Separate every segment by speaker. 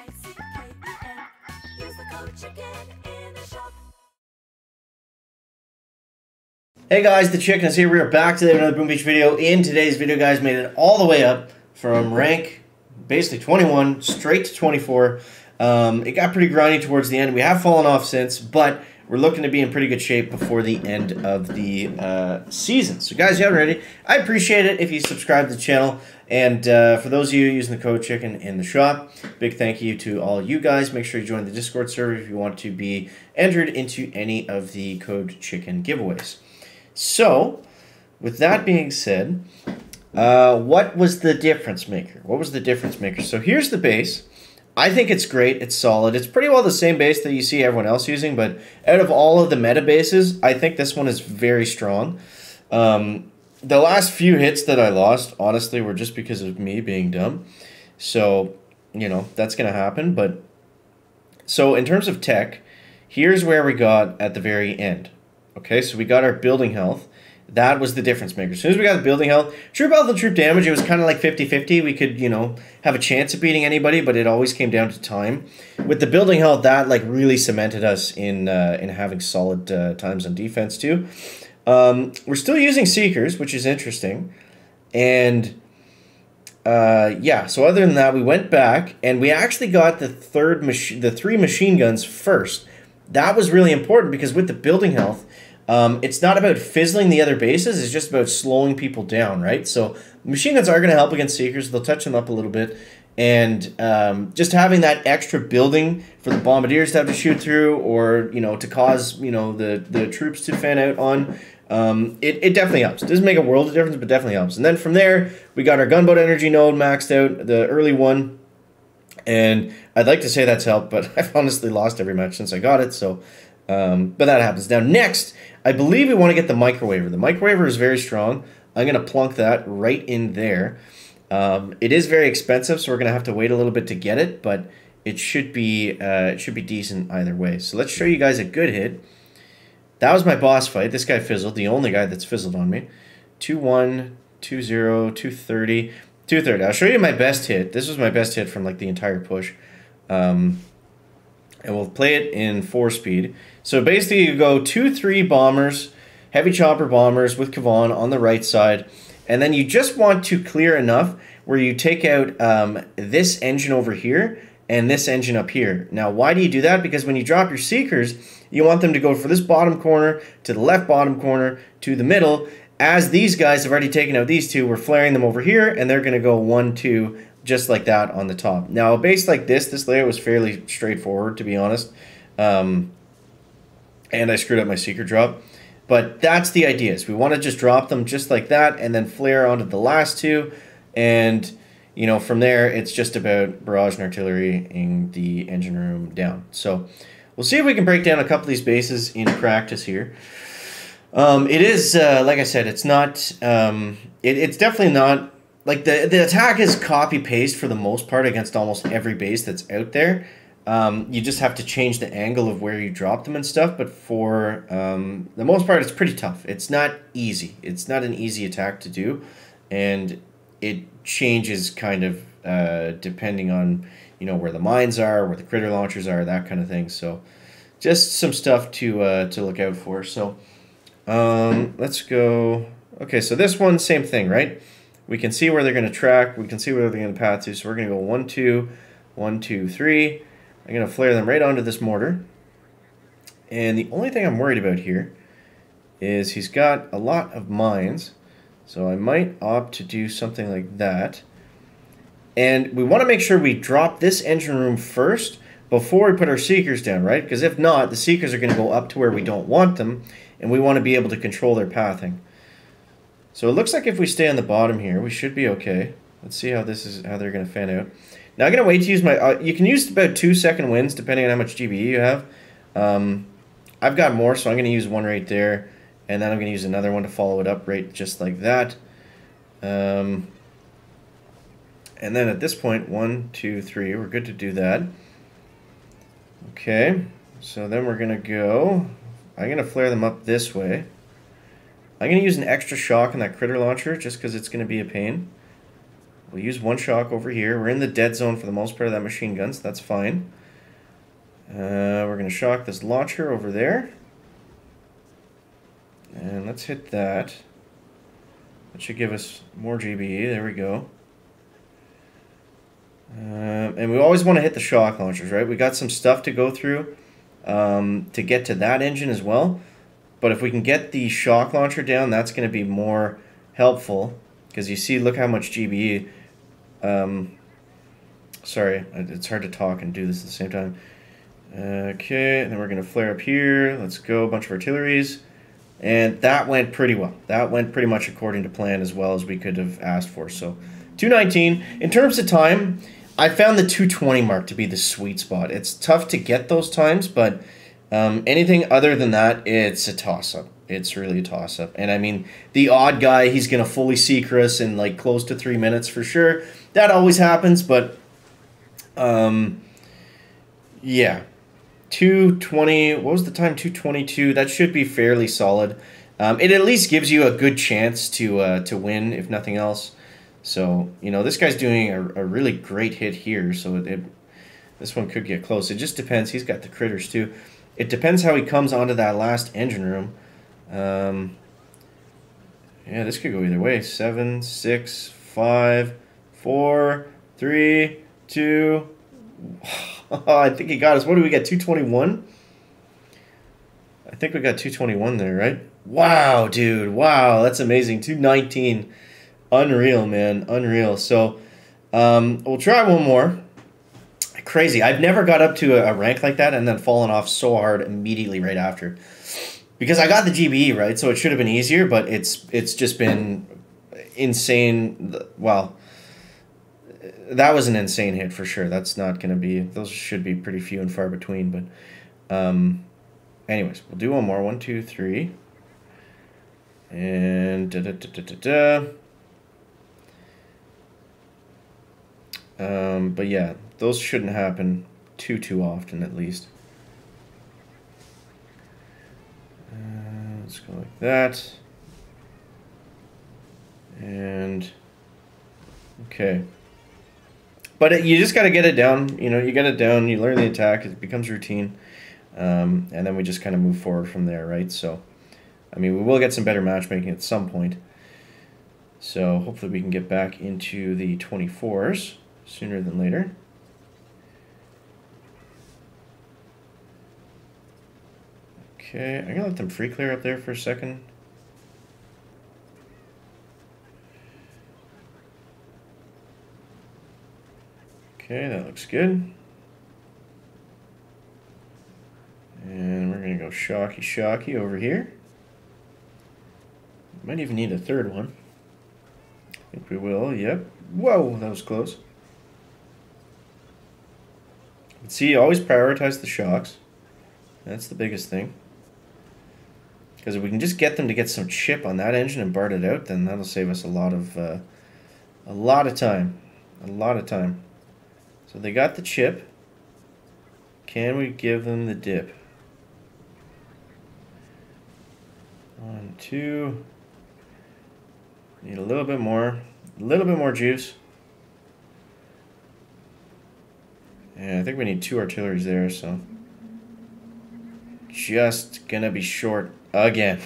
Speaker 1: Use the code CHICKEN in the shop.
Speaker 2: Hey guys, the Chicken is here. We are back today with another Boom Beach video. In today's video, guys, made it all the way up from rank, basically 21, straight to 24. It got pretty grindy towards the end. We have fallen off since, but we're looking to be in pretty good shape before the end of the season. So guys, you haven't already, I appreciate it if you subscribe to the channel. And for those of you using the code CHICKEN in the shop, big thank you to all you guys. Make sure you join the Discord server if you want to be entered into any of the code CHICKEN giveaways. So, with that being said, what was the difference maker? What was the difference maker? So here's the base. I think it's great. It's solid. It's pretty well the same base that you see everyone else using, but out of all of the meta bases, I think this one is very strong. The last few hits that I lost, honestly, were just because of me being dumb. So, you know, that's going to happen. But so in terms of tech, here's where we got at the very end. Okay, so we got our building health. That was the difference maker. As soon as we got the building health, troop health and troop damage, it was kind of like 50-50. We could, you know, have a chance of beating anybody, but it always came down to time. With the building health, that like really cemented us in having solid times on defense too. We're still using Seekers, which is interesting. And yeah, so other than that, we went back and we actually got the three machine guns first. That was really important because with the building health, it's not about fizzling the other bases, it's just about slowing people down, right? So machine guns are going to help against Seekers. They'll touch them up a little bit. And just having that extra building for the bombardiers to have to shoot through, or, you know, to cause, you know, the troops to fan out on, it definitely helps. It doesn't make a world of difference, but definitely helps. And then from there, we got our gunboat energy node maxed out, the early one. And I'd like to say that's helped, but I've honestly lost every match since I got it, so... but that happens. Now, next, I believe we want to get the microwaver. The microwaver is very strong. I'm going to plunk that right in there. It is very expensive, so we're going to have to wait a little bit to get it, but it should be decent either way. So let's show you guys a good hit. That was my boss fight. This guy fizzled, the only guy that's fizzled on me. 2-1, 2-0, 230, 230. I'll show you my best hit. This was my best hit from like the entire push. And we'll play it in 4-speed. So basically you go 2-3 bombers, heavy chopper bombers with Kavan on the right side, and then you just want to clear enough where you take out this engine over here and this engine up here. Now, why do you do that? Because when you drop your Seekers, you want them to go for this bottom corner, to the left bottom corner, to the middle. As these guys have already taken out these two, we're flaring them over here, and they're going to go 1-2, just like that on the top. Now, a base like this layout was fairly straightforward, to be honest. And I screwed up my Seeker drop. But that's the idea, is we want to just drop them just like that, and then flare onto the last two. And, you know, from there, it's just about barrage and artillery-ing the engine room down. So, we'll see if we can break down a couple of these bases in practice here. It is, like I said, it's not, it's definitely not, like the attack is copy-paste for the most part against almost every base that's out there. You just have to change the angle of where you drop them and stuff, but for the most part, it's pretty tough. It's not easy. It's not an easy attack to do, and it changes kind of depending on, you know, where the mines are, where the critter launchers are, that kind of thing. So just some stuff to look out for. So let's go. Okay, so this one, same thing, right? We can see where they're going to track. We can see where they're going to path to. So we're going to go 1-2, 1-2, 3. I'm going to flare them right onto this mortar. And the only thing I'm worried about here is he's got a lot of mines. So I might opt to do something like that. And we want to make sure we drop this engine room first before we put our Seekers down, right? Because if not, the Seekers are going to go up to where we don't want them, and we want to be able to control their pathing. So it looks like if we stay on the bottom here, we should be okay. Let's see how they're going to fan out. Now I'm going to wait to use my... you can use about 2-second wins depending on how much GBE you have. I've got more, so I'm going to use one right there. And then I'm going to use another one to follow it up right just like that. And then at this point, 1, 2, 3, we're good to do that. Okay, so then we're going to go... I'm going to flare them up this way. I'm going to use an extra shock on that critter launcher just because it's going to be a pain. We'll use one shock over here. We're in the dead zone for the most part of that machine gun, so that's fine. We're going to shock this launcher over there. And let's hit that. That should give us more GBE. There we go. And we always want to hit the shock launchers, right? We got some stuff to go through to get to that engine as well. But if we can get the shock launcher down, that's going to be more helpful. Because you see, look how much GBE. Sorry, it's hard to talk and do this at the same time. Okay, and then we're going to flare up here. Let's go, a bunch of artilleries. And that went pretty well. That went pretty much according to plan, as well as we could have asked for. So 219. In terms of time, I found the 220 mark to be the sweet spot. It's tough to get those times, but anything other than that, it's a toss-up. It's really a toss-up. And I mean, the odd guy, he's going to fully secret us in like close to 3 minutes for sure. That always happens, but yeah. 220, what was the time? 222. That should be fairly solid. It at least gives you a good chance to win, if nothing else. So, you know, this guy's doing a really great hit here, so this one could get close. It just depends. He's got the critters, too. It depends how he comes onto that last engine room. Yeah, this could go either way. 7, 6, 5, 4, 3, 2... I think he got us. What do we get? 221? I think we got 221 there, right? Wow, dude. Wow, that's amazing. 219. Unreal, man. Unreal. So, we'll try one more. Crazy. I've never got up to a rank like that and then fallen off so hard immediately right after. Because I got the GBE, right? So it should have been easier, but it's just been insane. Well, that was an insane hit for sure. That's not going to be... Those should be pretty few and far between. But anyways, we'll do one more. 1, 2, 3. And... but yeah, those shouldn't happen too often at least. Let's go like that. And... Okay. But you just got to get it down. You know, you get it down, you learn the attack, it becomes routine. And then we just kind of move forward from there, right? So, I mean, we will get some better matchmaking at some point. So, hopefully we can get back into the 24s sooner than later. Okay, I'm going to let them free clear up there for a second. Okay, that looks good. And we're going to go shocky over here. Might even need a third one. I think we will, yep. Whoa, that was close. But see, always prioritize the shocks. That's the biggest thing. Because if we can just get them to get some chip on that engine and BART it out, then that'll save us a lot of time. A lot of time. So they got the chip. Can we give them the dip? 1, 2. Need a little bit more. A little bit more juice. Yeah, I think we need 2 artilleries there, so. Just gonna be short again.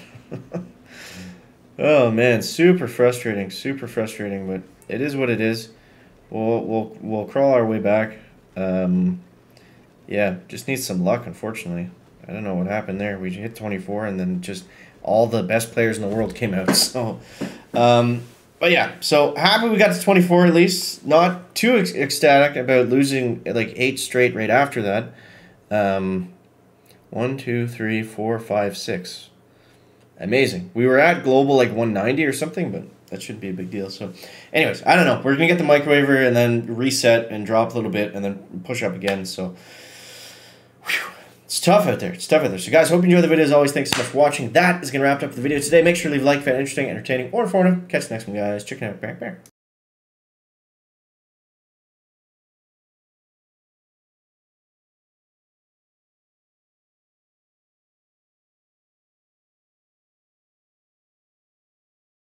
Speaker 2: Oh man, super frustrating, but it is what it is. We'll crawl our way back. Yeah, just need some luck, unfortunately. I don't know what happened there. We hit 24, and then just all the best players in the world came out. So, but yeah, so happy we got to 24 at least. Not too ecstatic about losing like 8 straight right after that. 1, 2, 3, 4, 5, 6. Amazing. We were at global like 190 or something, but that shouldn't be a big deal. So, anyways, I don't know. We're going to get the microwaver and then reset and drop a little bit and then push up again. So, whew, it's tough out there. It's tough out there. So, guys, hope you enjoyed the video. As always, thanks so much for watching. That is going to wrap up the video today. Make sure to leave a like if you found it interesting, entertaining, or informative. Catch you next one, guys. Check it out. Back.